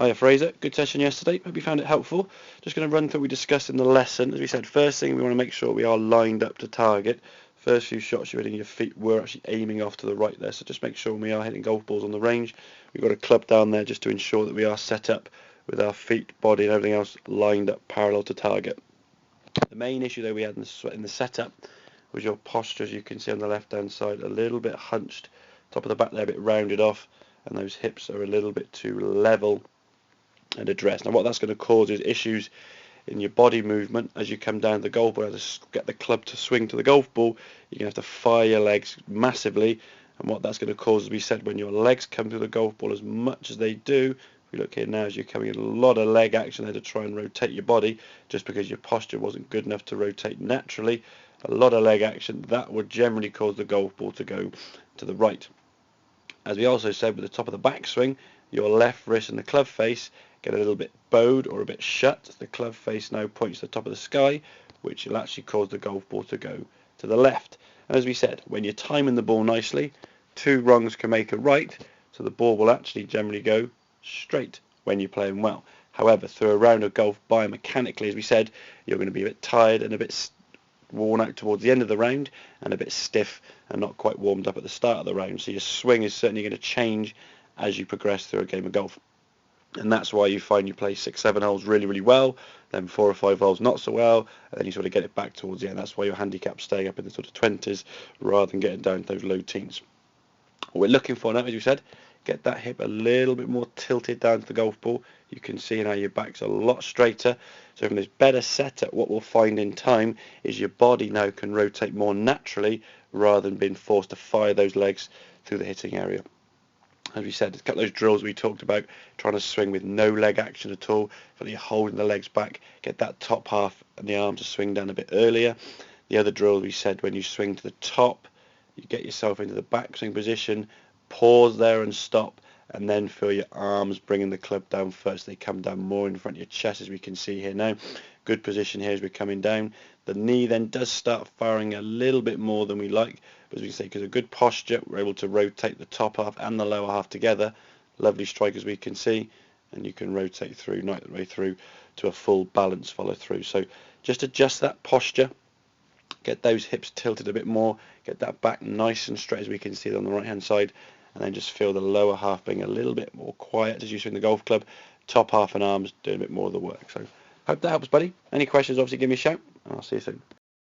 Hiya Fraser, good session yesterday, hope you found it helpful. Just going to run through what we discussed in the lesson. As we said, first thing we want to make sure we are lined up to target. First few shots you're hitting, your feet were actually aiming off to the right there, so just make sure when we are hitting golf balls on the range, we've got a club down there just to ensure that we are set up with our feet, body and everything else lined up parallel to target. The main issue though we had in the setup was your posture, as you can see on the left hand side, a little bit hunched, top of the back there a bit rounded off, and those hips are a little bit too level and addressed. Now what that's going to cause is issues in your body movement as you come down the golf ball. To get the club to swing to the golf ball, you're going to have to fire your legs massively, and what that's going to cause, as we said, when your legs come through the golf ball as much as they do, if you look here now, as you're coming in, a lot of leg action there to try and rotate your body, just because your posture wasn't good enough to rotate naturally. A lot of leg action, that would generally cause the golf ball to go to the right. As we also said, with the top of the backswing, your left wrist and the club face get a little bit bowed or a bit shut. The club face now points to the top of the sky, which will actually cause the golf ball to go to the left. And as we said, when you're timing the ball nicely, two wrongs can make a right, so the ball will actually generally go straight when you're playing well. However, through a round of golf, biomechanically, as we said, you're going to be a bit tired and a bit worn out towards the end of the round, and a bit stiff and not quite warmed up at the start of the round. So your swing is certainly going to change as you progress through a game of golf. And that's why you find you play 6-7 holes really, really well, then 4 or 5 holes not so well, and then you sort of get it back towards the end. That's why your handicap's staying up in the sort of 20s rather than getting down to those low teens. What we're looking for now, as you said, get that hip a little bit more tilted down to the golf ball. You can see now your back's a lot straighter. So from this better setup, what we'll find in time is your body now can rotate more naturally rather than being forced to fire those legs through the hitting area. As we said, a couple of those drills we talked about, trying to swing with no leg action at all, so that you're holding the legs back, get that top half and the arms to swing down a bit earlier. The other drill we said, when you swing to the top, you get yourself into the backswing position, pause there and stop, and then feel your arms bringing the club down first. They come down more in front of your chest, as we can see here now. Good position here as we're coming down. The knee then does start firing a little bit more than we like, but as we can say, because of good posture, we're able to rotate the top half and the lower half together. Lovely strike, as we can see, and you can rotate through, right the way through to a full balance follow through. So just adjust that posture, get those hips tilted a bit more, get that back nice and straight, as we can see on the right hand side, and then just feel the lower half being a little bit more quiet as you swing the golf club, top half and arms doing a bit more of the work. So hope that helps, buddy. Any questions, obviously give me a shout, and I'll see you soon.